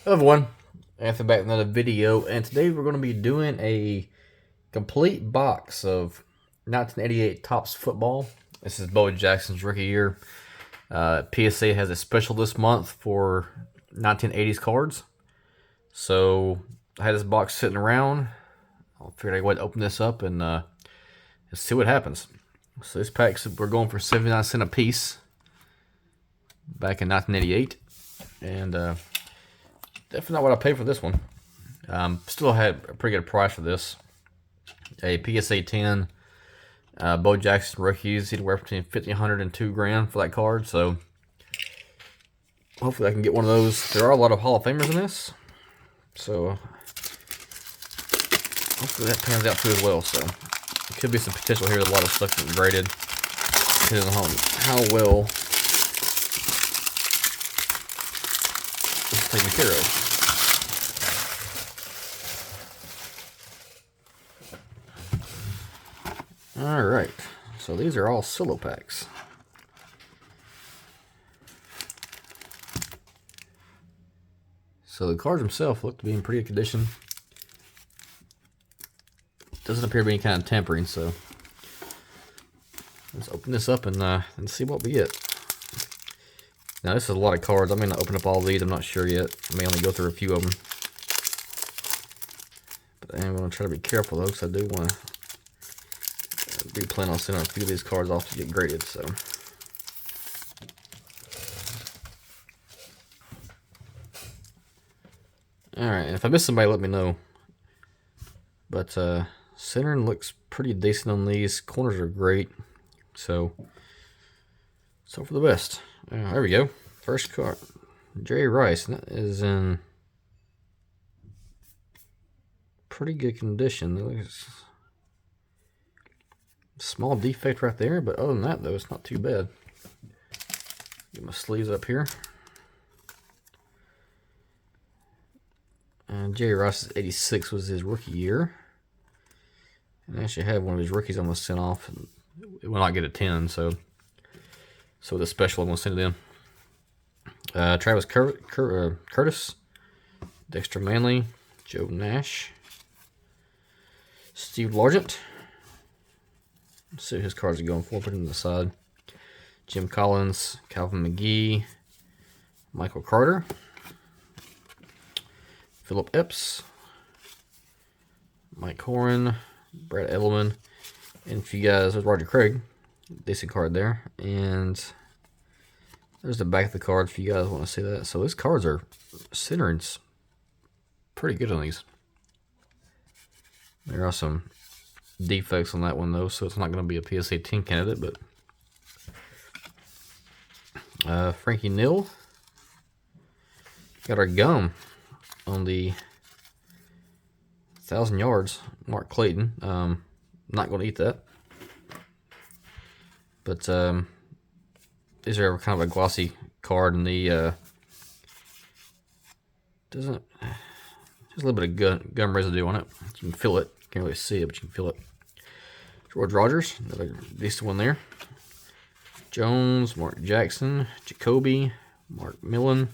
Hello everyone, Anthony back with another video, and today we're going to be doing a complete box of 1988 Topps football. This is Bo Jackson's rookie year. PSA has a special this month for 1980s cards. So I had this box sitting around. I figured I'd go ahead and open this up and see what happens. So this pack, we're going for 79 cents a piece back in 1988, and definitely not what I paid for this one. Still had a pretty good price for this. A PSA 10 Bo Jackson rookies, anywhere between $1,500 and $2,000 for that card. So hopefully I can get one of those. There are a lot of Hall of Famers in this, so hopefully that pans out too as well. So there could be some potential here. A lot of stuff getting graded, depending on how well it's taken care of. Alright, so these are all solo packs. So the cards themselves look to be in pretty good condition. Doesn't appear to be any kind of tampering, so let's open this up and see what we get. Now this is a lot of cards. I may not open up all these, I'm not sure yet. I may only go through a few of them. But I am going to try to be careful though, because I do want to plan on sending a few of these cards off to get graded. So alright, if I miss somebody, let me know. But centering looks pretty decent on these. Corners are great. So for the best. There we go. First card, Jerry Rice. And that is in pretty good condition. There's a small defect right there, but other than that, though, it's not too bad. Get my sleeves up here. And Jerry Rice's 86 was his rookie year. And I actually had one of his rookies almost sent off, and it will not get a 10, so the special I'm going to send it in. Travis Curtis, Dexter Manley, Joe Nash, Steve Largent. Let's see what his cards are going for. Put him on the side. Jim Collins, Calvin McGee, Michael Carter, Philip Epps, Mike Horan, Brad Edelman, and if you guys, there's Roger Craig. Decent card there. And there's the back of the card if you guys want to see that. So these cards are centering pretty good on these. There are some defects on that one though, so it's not going to be a PSA 10 candidate. But Frankie Neal, got our gum on the 1,000 yards. Mark Clayton. Not going to eat that. But these are kind of a glossy card, and the doesn't. There's a little bit of gum residue on it. You can feel it. Can't really see it, but you can feel it. George Rogers, another decent one there. Jones, Mark Jackson, Jacoby, Mark Millen.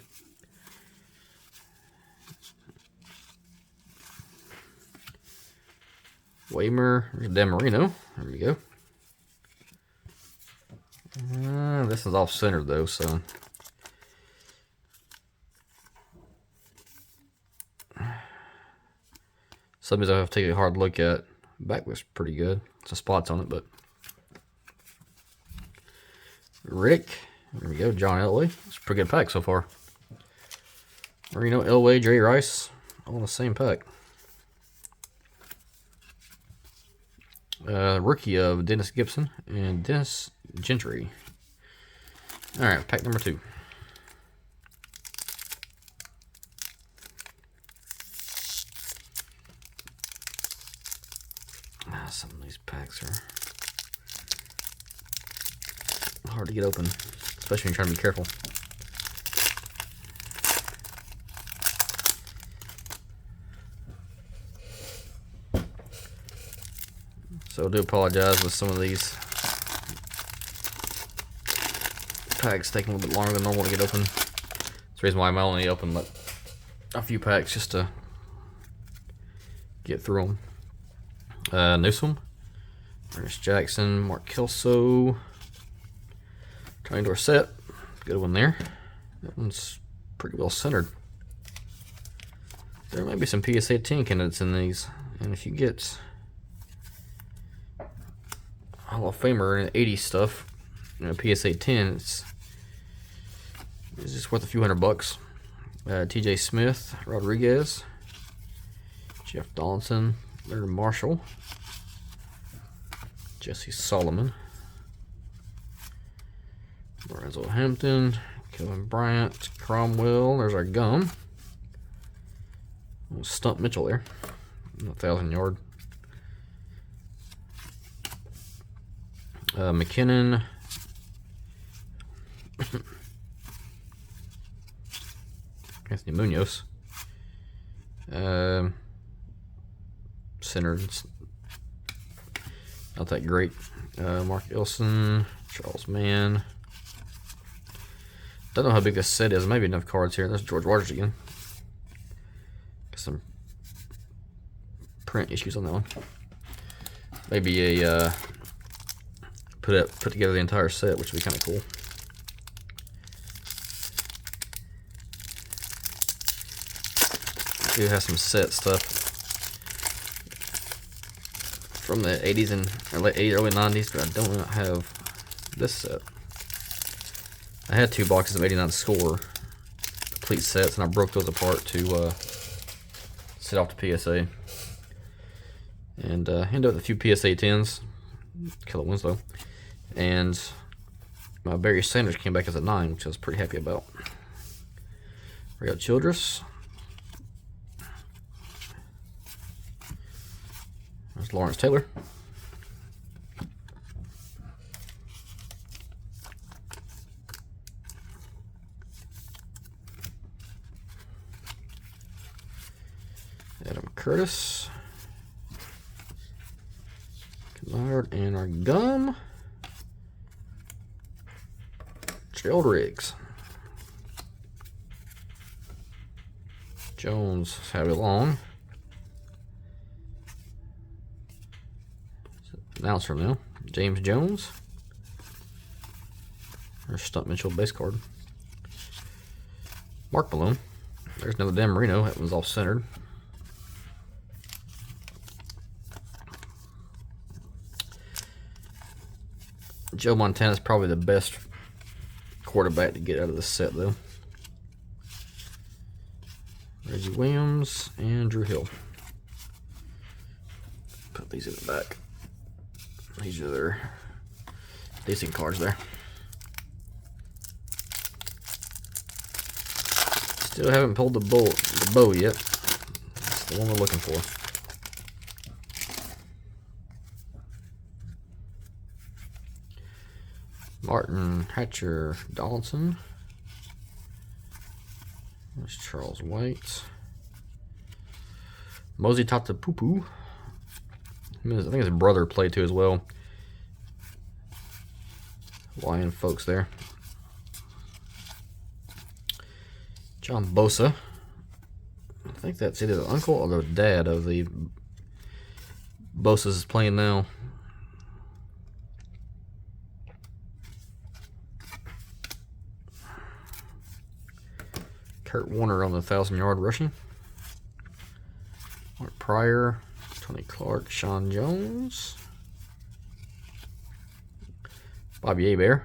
Waymer, Dan Marino. There we go. This is off center though, so some of these I have to take a hard look at. Back looks pretty good. Some spots on it, but Rick, there we go. John Elway. It's a pretty good pack so far. Marino, Elway, Jerry Rice, all in the same pack. Rookie of Dennis Gibson and Dennis Gentry. Alright, pack number 2. Some of these packs are hard to get open, especially when you're trying to be careful. So I do apologize with some of these packs taking a little bit longer than normal to get open. That's the reason why I'm only open a few packs just to get through them. Newsom, Ernest Jackson, Mark Kelso, Tony Dorsett, good one there. That one's pretty well centered. There might be some PSA 10 candidates in these, and if you get Hall of Famer and 80 stuff, you know, PSA 10, it's just worth a few $100. TJ Smith, Rodriguez, Jeff Donaldson, Leonard Marshall, Jesse Solomon, Lorenzo Hampton, Kevin Bryant, Cromwell. There's our gum. Stump Mitchell there, 1,000-yard. McKinnon. Anthony Munoz. Centered. Not that great. Mark Ilson, Charles Mann. Don't know how big this set is. Maybe enough cards here. There's George Waters again. Got some print issues on that one. Maybe a put together the entire set, which would be kind of cool. Do have some set stuff from the 80s and late 80s, early 90s, but I don't have this set. I had 2 boxes of 89 Score complete sets, and I broke those apart to set off the PSA. And ended up with a few PSA 10s, Killer Winslow, and my Barry Sanders came back as a 9, which I was pretty happy about. We got Childress. There's Lawrence Taylor. Adam Curtis. Kennard, and our gum. Gerald Riggs. Jones, Harry Long. Announcer now, James Jones. There's Stump Mitchell base card. Mark Malone. There's another Dan Marino. That was all centered. Joe Montana is probably the best quarterback to get out of this set, though. Reggie Williams and Drew Hill. Put these in the back. These are their decent cards there. Still haven't pulled the bow yet. That's the one we're looking for. Martin Hatcher Donaldson. There's Charles White. Mosey Tatapupu. I think his brother played too as well. Hawaiian folks there. John Bosa. I think that's either the uncle or the dad of the Bosa's is playing now. Kurt Warner on the 1,000-yard rushing. Mark Pryor, Tony Clark, Sean Jones. Bobby Hebert.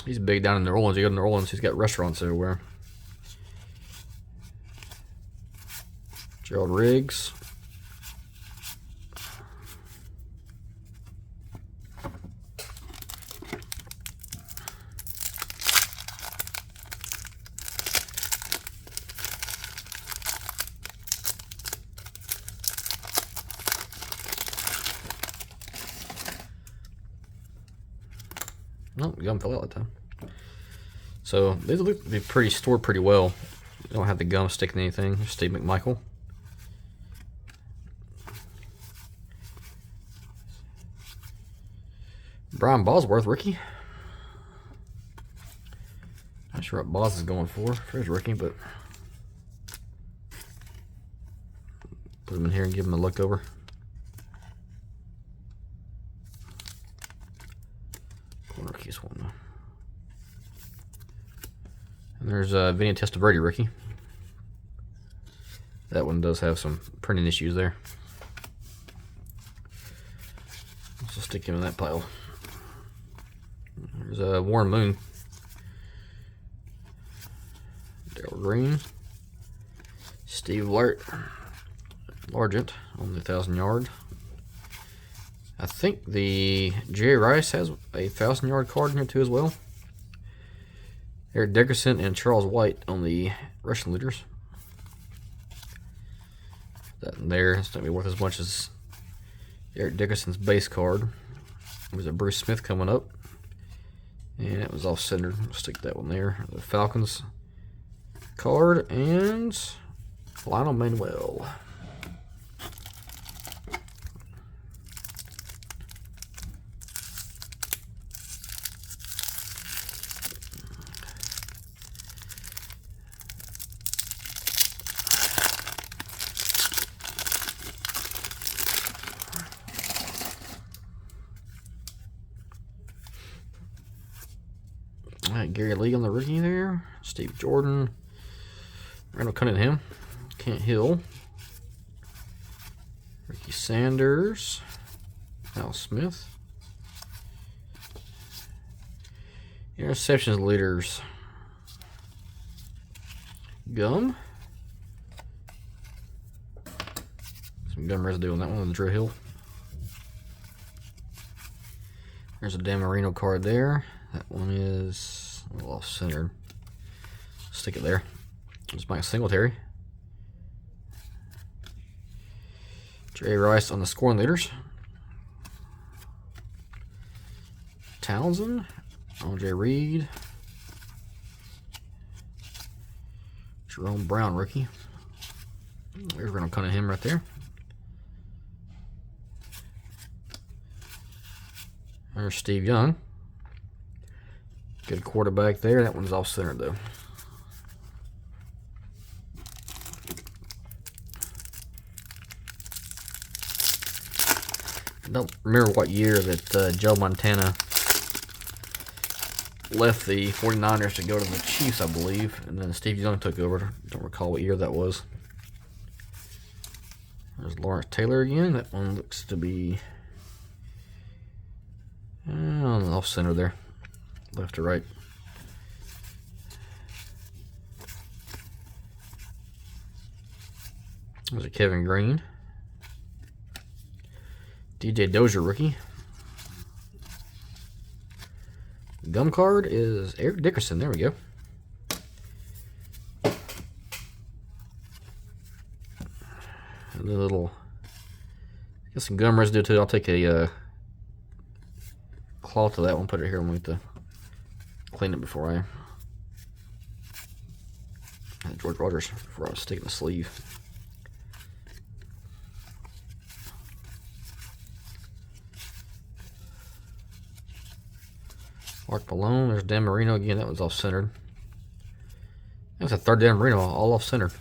He's big down in New Orleans. You go to New Orleans, he's got restaurants everywhere. Gerald Riggs. No, the gum fell out that time. So these look to be stored pretty well. They don't have the gum sticking to anything. There's Steve McMichael. Brian Bosworth, rookie. Not sure what Boss is going for his rookie, but Put them in here and give them a look over. Corner case one. And there's Vinny Testaverde rookie. That one does have some printing issues there. So stick him in that pile. There's Warren Moon. Daryl Green. Steve Largent on the 1,000-yard. I think the Jerry Rice has a 1,000-yard card in here too as well. Eric Dickerson and Charles White on the rushing leaders. That in there, it's not going to be worth as much as Eric Dickerson's base card. There's a Bruce Smith coming up. And it was off centered. We'll stick that one there. The Falcons card and Lionel Manuel. All right, Gary Lee on the rookie there. Steve Jordan. Randall Cunningham. Kent Hill. Ricky Sanders. Al Smith. Interceptions leaders. Gum. Some gum residue on that one with Drew Hill. There's a Dan Marino card there. That one is a little off-centered. Stick it there. There's Mike Singletary. Jerry Rice on the scoring leaders. Townsend. Andre Reed. Jerome Brown, rookie. There's Randall Cunningham right there. There's Steve Young. Good quarterback there. That one's off center though. I don't remember what year that Joe Montana left the 49ers to go to the Chiefs, I believe, and then Steve Young took over. Don't recall what year that was. There's Lawrence Taylor again. That one looks to be off center there. Left to right. There's a Kevin Green. DJ Dozier, rookie. Gum card is Eric Dickerson. There we go. A little, got some gum residue too. I'll take a cloth to that one, put it here, and wait to clean it before I George Rogers before I was sticking the sleeve. Mark Malone, there's Dan Marino again. That was off centered. That's a third Dan Marino, all off centered.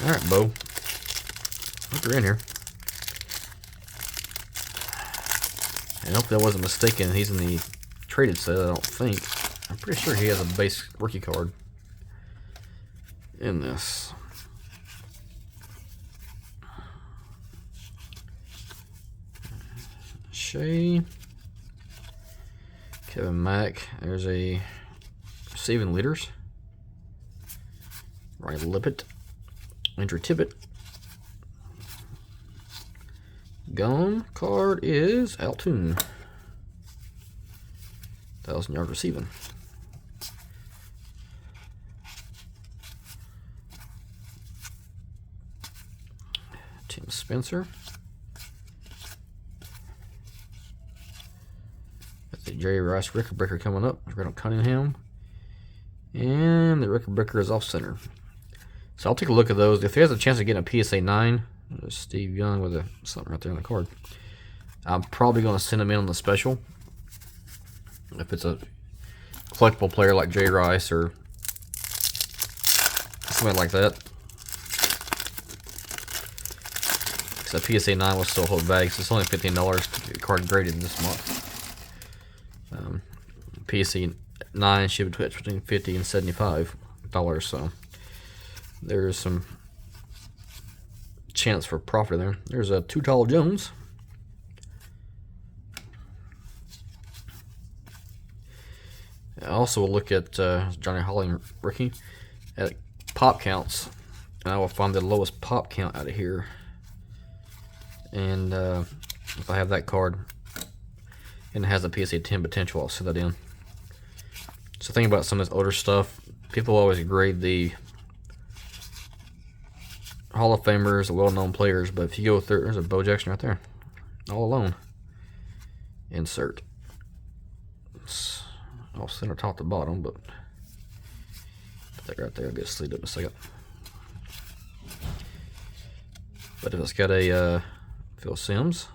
All right, Bo. Hope you're in here. And hopefully I wasn't mistaken. He's in the traded set, I don't think. I'm pretty sure he has a base rookie card in this. Shea. Kevin Mack. There's a receiving leaders. Ryan Lippett. Andrew Tippett. Gum card is Altoon. 1,000-yard receiving. Tim Spencer. Got the Jerry Rice record breaker coming up. Randall Cunningham. And the record breaker is off center. So I'll take a look at those. If he has a chance of getting a PSA 9, there's Steve Young with something right there on the card. I'm probably going to send him in on the special. If it's a collectible player like Jay Rice or something like that. Because the PSA 9 will still hold value. It's only $15 to get a card graded this month. PSA 9 should be between $50 and $75, so there's some chance for profit there. There's a Too Tall Jones. I also will look at Johnny Holling rookie at pop counts, and I will find the lowest pop count out of here. And if I have that card and it has a PSA 10 potential, I'll set that in. So think about some of this older stuff. People always grade the Hall of Famers, the well-known players, but if you go through, there's a Bo Jackson right there, all alone. Insert. It's all center top to bottom, but put that right there. I'll get sleeved up in a second. But if it's got a Phil Simms,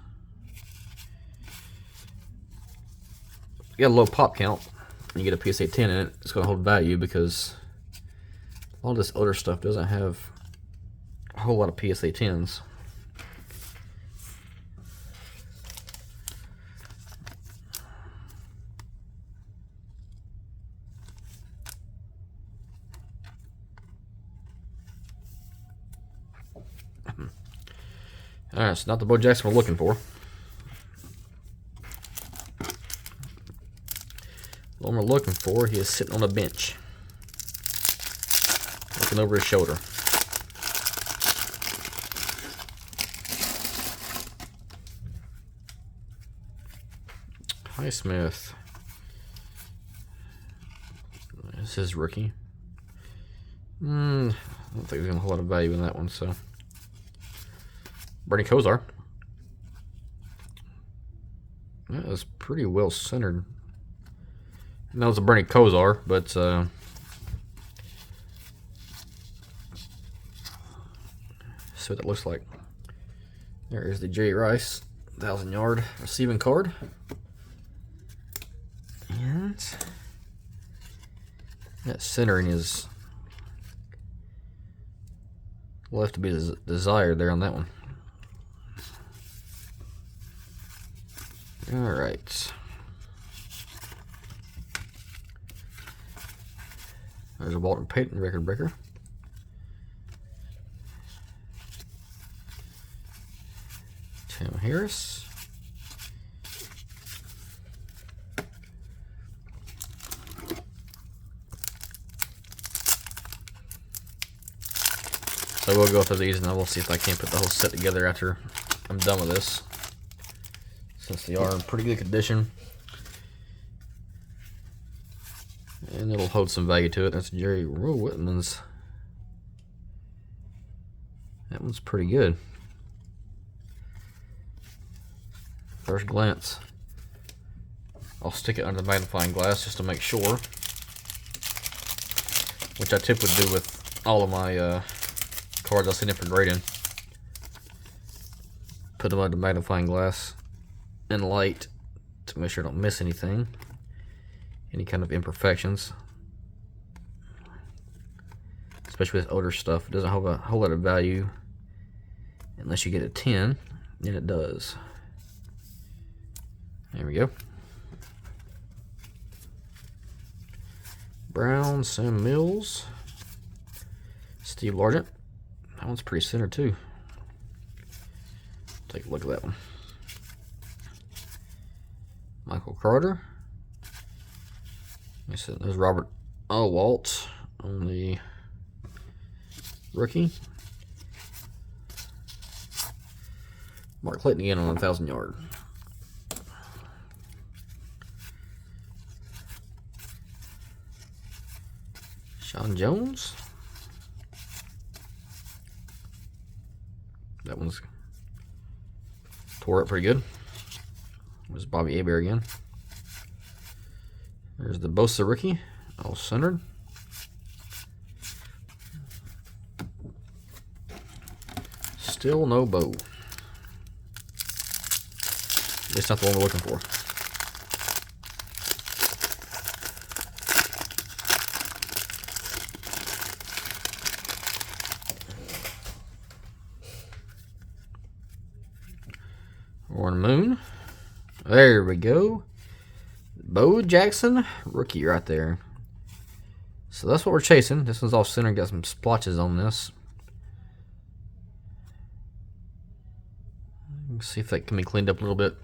you got a low pop count, and you get a PSA 10 in it, it's going to hold value because all this older stuff doesn't have a whole lot of PSA 10s. Alright, so not the Bo Jackson we're looking for. The one we're looking for, he is sitting on a bench, looking over his shoulder. Highsmith. This is rookie. I don't think there's a whole lot of value in that one, so. Bernie Kosar. That was pretty well centered. That was a Bernie Kosar, but see what that looks like. There is the Jerry Rice 1,000-yard receiving card. And that centering is left to be desired there on that one. All right. There's a Walter Payton record breaker. Tim Harris. So we'll go through these and then we'll see if I can't put the whole set together after I'm done with this, since they are in pretty good condition. And it'll hold some value to it. That's Jerry Whitman's. That one's pretty good. First glance. I'll stick it under the magnifying glass just to make sure, which I typically do with all of my cards I send in for grading. Put them under the magnifying glass and light to make sure I don't miss anything, any kind of imperfections. Especially with older stuff, it doesn't have a whole lot of value unless you get a 10, then it does. There we go. Brown, Sam Mills, Steve Largent. That one's pretty centered too. Take a look at that one. Michael Carter. There's Robert Alwalt on the rookie. Mark Clayton again on a 1,000-yard. Sean Jones. That one's tore up pretty good. There's Bobby Hebert again. There's the Bosa rookie, all centered. Still no Bo. At least not the one we're looking for. Or moon. There we go. Bo Jackson, rookie right there. So that's what we're chasing. This one's off center. Got some splotches on this. Let's see if that can be cleaned up a little bit.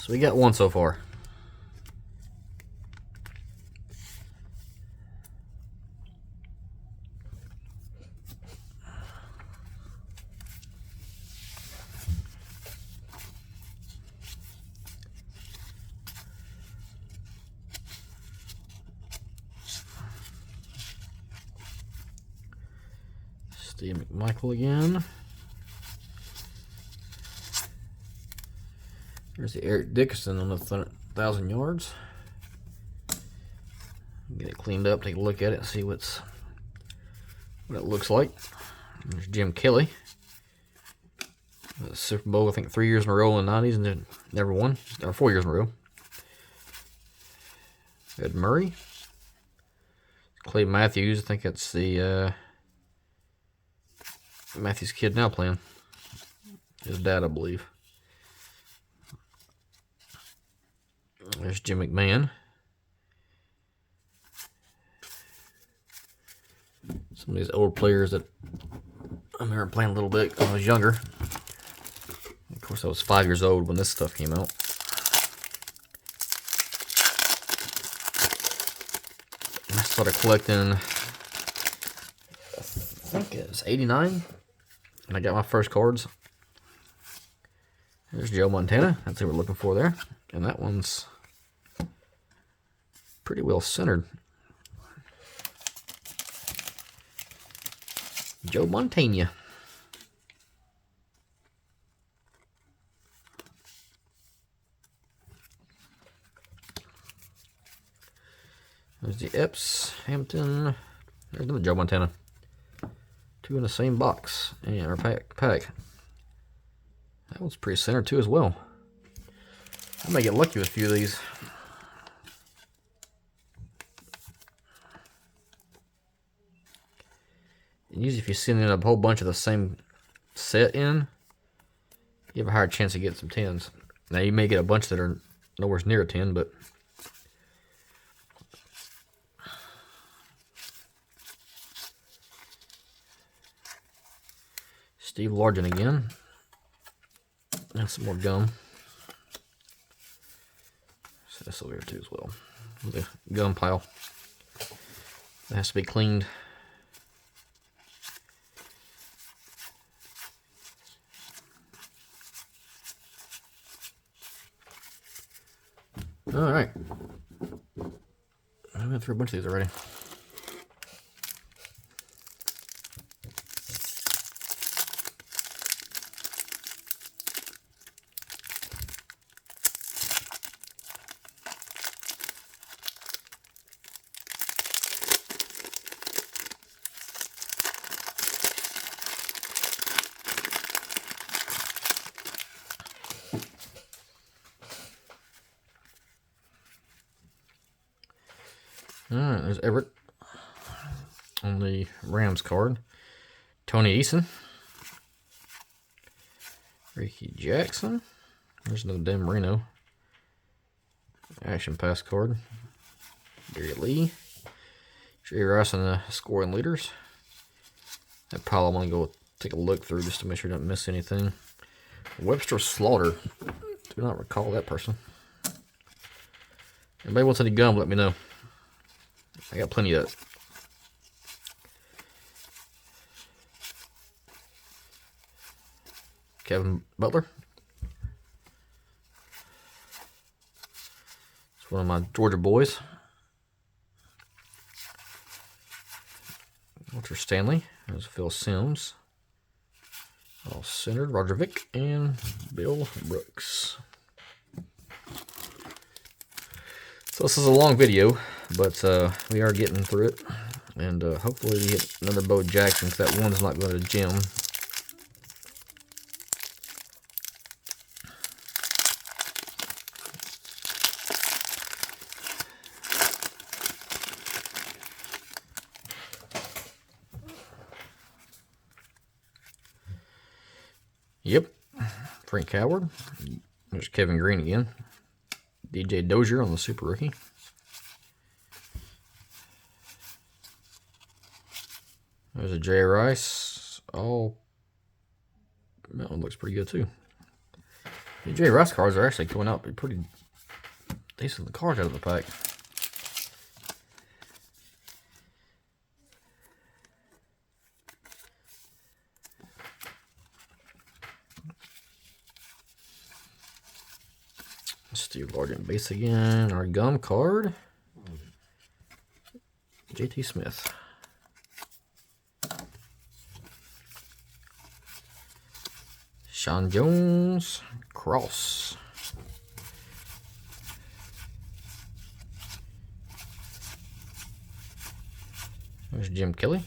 So we got one so far. Steve McMichael again. There's the Eric Dickerson on the 1,000 yards. Get it cleaned up, take a look at it, and see what it looks like. There's Jim Kelly. Super Bowl, I think 3 years in a row in the 90s and then never won. Or 4 years in a row. Ed Murray. Clay Matthews, I think that's the Matthews kid now playing. His dad, I believe. There's Jim McMahon. Some of these old players that I remember playing a little bit when I was younger. Of course, I was 5 years old when this stuff came out. I started collecting, I think it was 89, and I got my first cards. There's Joe Montana. That's what we're looking for there. And that one's pretty well centered. Joe Montana. There's the Epps, Hampton. There's another Joe Montana. Two in the same box and pack. That one's pretty centered too as well. I may get lucky with a few of these. And usually if you send in a whole bunch of the same set in, you have a higher chance of getting some 10s. Now you may get a bunch that are nowhere near a 10, but Steve Largent again. And some more gum. So this over here too as well. The gum pile. That has to be cleaned. Alright. I went through a bunch of these already. Alright, there's Everett on the Rams card. Tony Eason. Ricky Jackson. There's another Dan Marino. Action pass card. Gary Lee. Jerry Rice and the scoring leaders. That pile I'm going to go take a look through just to make sure I don't miss anything. Webster Slaughter. Do not recall that person. Anybody wants any gum, let me know. I got plenty of it. Kevin Butler. It's one of my Georgia boys. Walter Stanley. There's Phil Sims. All centered. Roger Vick and Bill Brooks. So this is a long video, but we are getting through it, and hopefully we get another Bo Jackson, because that one's not going to gym. Yep. Frank Howard. There's Kevin Green again. DJ Dozier on the Super Rookie. There's a Jay Rice. Oh, that one looks pretty good too. The Jay Rice cards are actually coming out pretty decent cards out of the pack. Steve Largent base again. Our gum card. JT Smith. Sean Jones. Cross. There's Jim Kelly.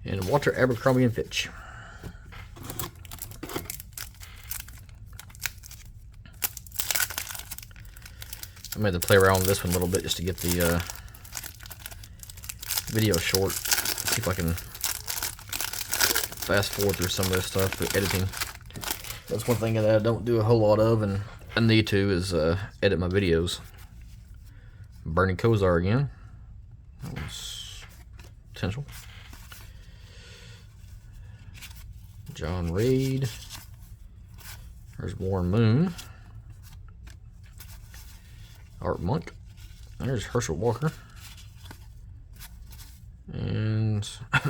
And Walter Abercrombie and Fitch. I had to play around with this one a little bit just to get the video short. See if I can fast forward through some of this stuff with editing. That's one thing that I don't do a whole lot of, and I need to, is edit my videos. Bernie Kosar again. That was potential. John Reed. There's Warren Moon. Art Monk. There's Herschel Walker. And I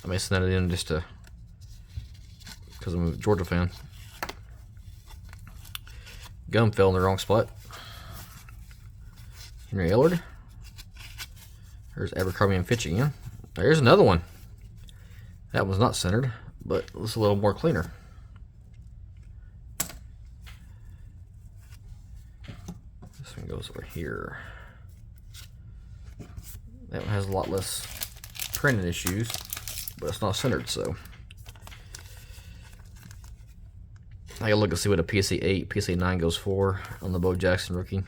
may send that in just to, because I'm a Georgia fan. Gum fell in the wrong spot. Henry Ellard. There's Abercrombie and Fitch again. There's another one. That one's not centered, but it's a little more cleaner. This one goes over here. That one has a lot less printing issues, but it's not centered, so I gotta look and see what a PSA 8, PSA 9 goes for on the Bo Jackson rookie.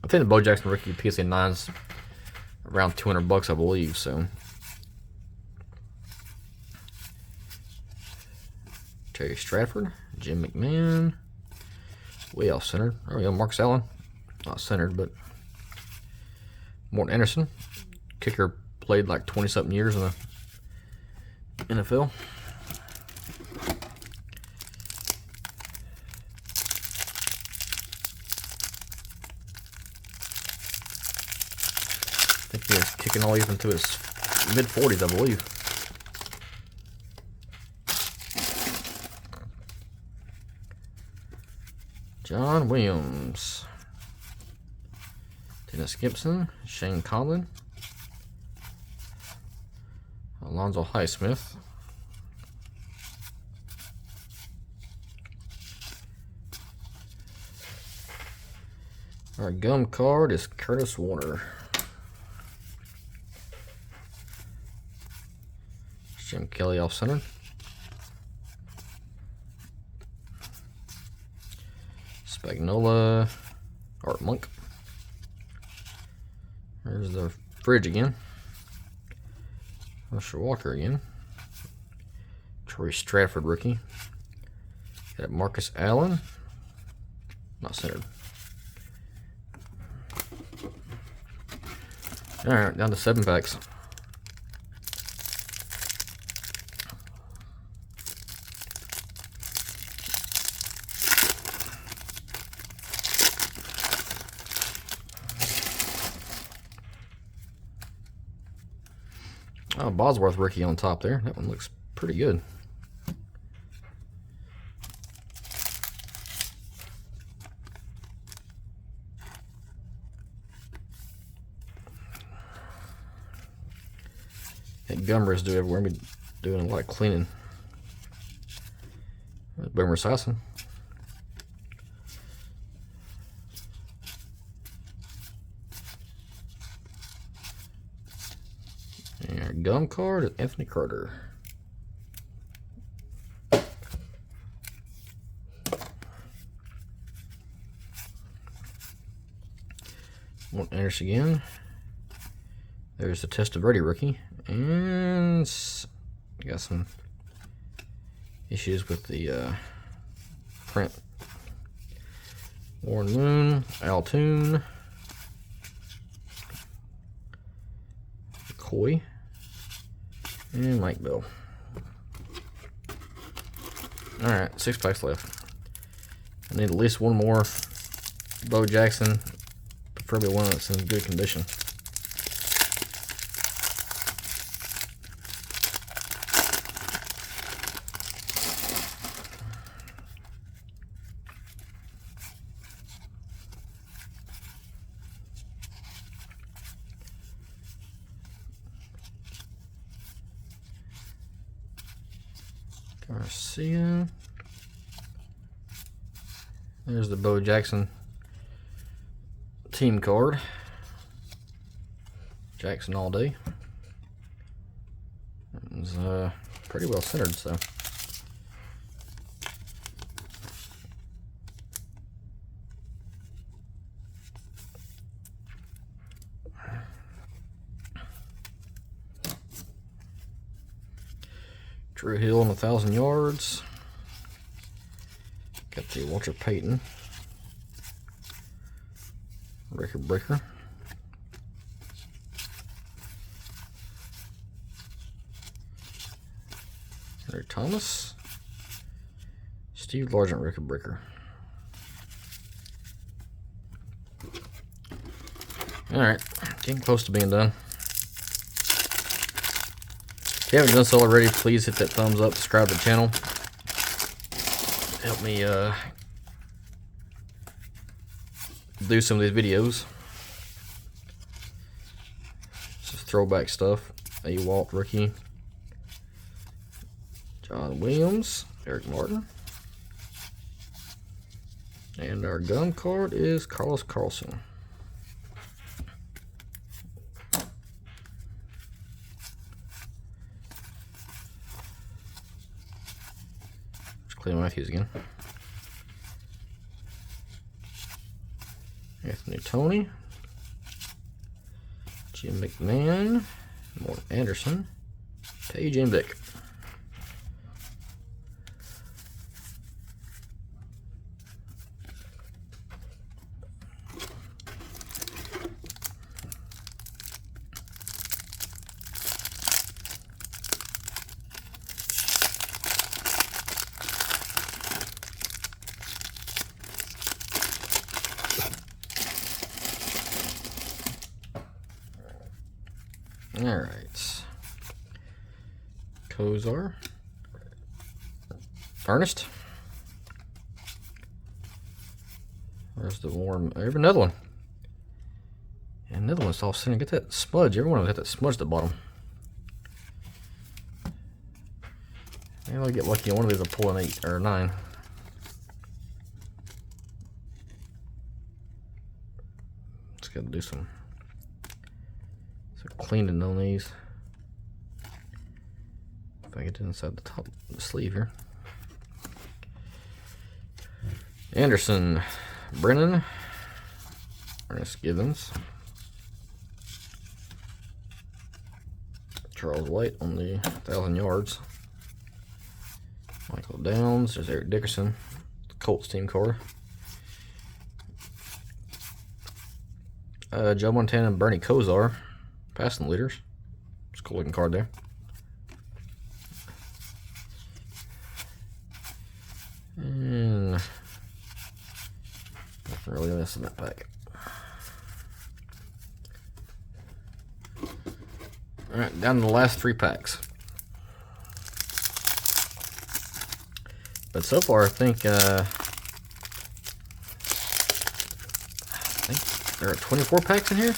I think the Bo Jackson rookie PSA 9's around $200, I believe, so. Terry Stratford, Jim McMahon, way off centered. Oh yeah, Marcus Allen, not centered, but Morton Anderson, kicker, played like 20-something years in the NFL. I think he's kicking all even to his mid-40s, I believe. John Williams, Dennis Gibson, Shane Conlon, Alonzo Highsmith, our gum card is Curtis Warner. Jim Kelly off center. Spagnola, Art Monk. There's the fridge again. Herschel Walker again. Troy Stratford rookie. Got Marcus Allen. Not centered. Alright, down to 7 packs. Oh, Bosworth rookie on top there. That one looks pretty good. Got Gummer's do everywhere. We're doing a lot of cleaning. Boomer Esiason. And our gum card is Anthony Carter. Won't enter again. There's the Testaverde rookie. And got some issues with the print. Warren Moon, Altoon, Coy, and Mike Bill. Alright, 6 packs left. I need at least one more Bo Jackson, preferably one that's in good condition. Garcia. There's the Bo Jackson team card. Jackson all day. It's pretty well centered, so. Drew Hill on 1,000 yards. Got the Walter Payton record breaker. Henry Thomas. Steve Largent record breaker. Alright, getting close to being done. If you haven't done so already, please hit that thumbs up, subscribe to the channel. Help me do some of these videos. Just throwback stuff. A. Walt rookie. John Williams, Eric Martin. And our gun card is Carlos Carlson. Clay Matthews again. Anthony Tony. Jim McMahon. Morton Anderson. Paige and Vick. All right. Kozar. Ernest. There's the warm. There's another one. And another one's all sitting. Get that smudge. Every one of them got that smudge at the bottom. Maybe I'll get lucky on one of these. I'll pull an 8 or a 9. Just gotta do some cleaning on these. If I get inside the top of the sleeve here. Anderson, Brennan, Ernest Givens, Charles White on the 1,000 yards. Michael Downs, there's Eric Dickerson, the Colts team card. Joe Montana and Bernie Kosar, passing leaders. It's a cool looking card there. And nothing really else in that pack. Alright, down to the last 3 packs. But so far, I think there are 24 packs in here.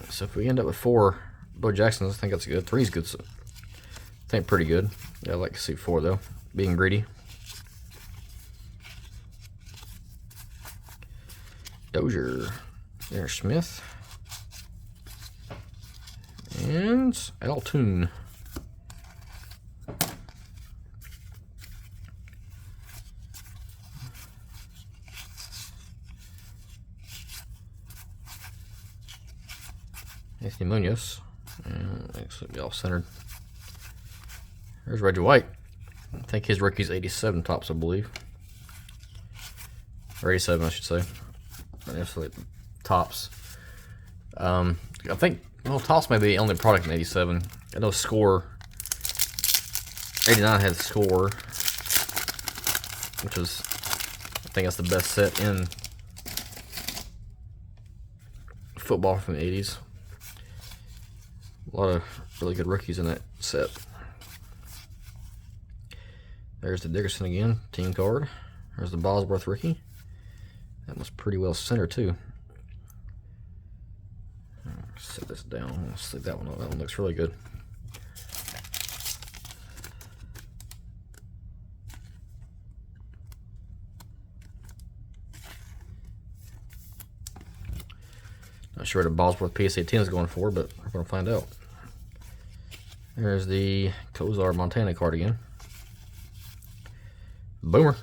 So if we end up with 4 Bo Jacksons, I think that's good. 3's good. So I think pretty good. Yeah, I'd like to see 4 though. Being greedy. Dozier, there's Smith, and Altoon. Anthony Munoz, And it's be all centered. There's Reggie White. I think his rookie's 87 tops, I believe. Or 87, I should say. That's like tops. I think, well, tops may be the only product in 87. I know Score 89 had Score, which is, I think that's the best set in football from the 80s. A lot of really good rookies in that set. There's the Dickerson again, team card. There's the Bosworth rookie. That was pretty well centered too. Set this down. Let's leave that one up. That one looks really good. Not sure what a Bosworth PSA 10 is going for, but we're going to find out. There's the Kozar Montana card again. Boomer.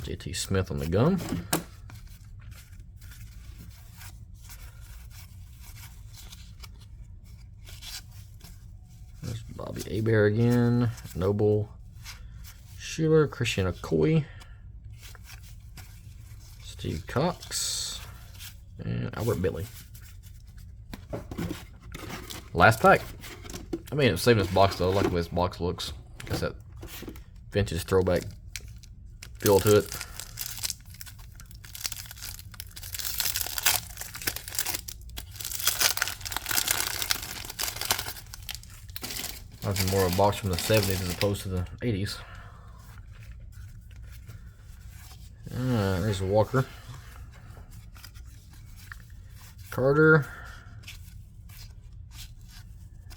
JT Smith on the gum. There's Bobby Hebert again. Noble. Schuler. Christian Okoye. Steve Cox. And Albert Billy. Last pack. I mean, it's saving this box though. I like the way this box looks. Got that vintage throwback feel to it. Nothing more of a box from the 70s as opposed to the 80s. There's Walker. Carter.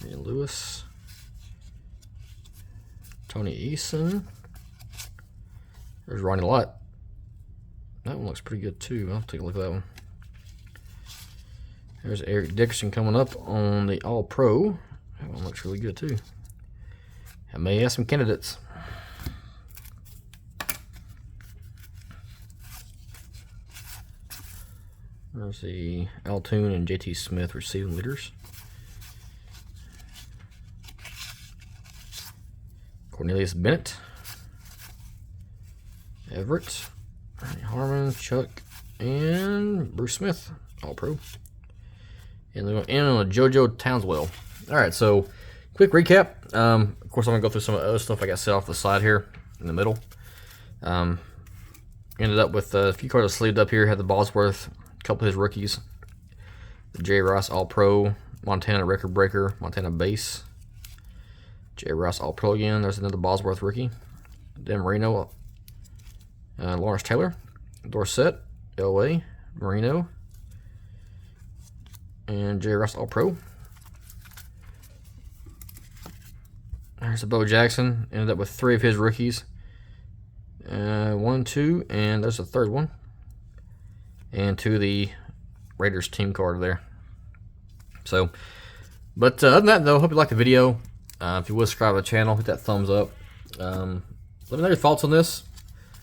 Lewis. Tony Eason. There's Ronnie Lott. That one looks pretty good too. I'll take a look at that one. There's Eric Dickerson coming up on the All-Pro. That one looks really good too. I may have some candidates. There's the Altoon and JT Smith receiving leaders. Cornelius Bennett, Everett, Harmon, Chuck, and Bruce Smith, All-Pro. And they're going to end on a JoJo Townswell. All right, so quick recap. Of course, I'm going to go through some of the other stuff I got set off the side here in the middle. Ended up with a few cards sleeved up here. Had the Bosworth, a couple of his rookies. The J. Ross All-Pro, Montana Record Breaker, Montana Base. J. Ross All-Pro again. There's another Bosworth rookie. Dan Marino, Lawrence Taylor, Dorsett, LA, Marino, and J. Ross All-Pro. There's a Bo Jackson. Ended up with 3 of his rookies. 1, 2, and there's a third one. And 2 of the Raiders team card there. So, but other than that though, hope you liked the video. If you would subscribe to the channel, hit that thumbs up. Let me know your thoughts on this.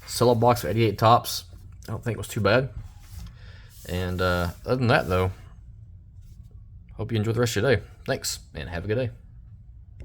Sell-out box of 88 tops. I don't think it was too bad. And other than that, though, hope you enjoy the rest of your day. Thanks, and have a good day.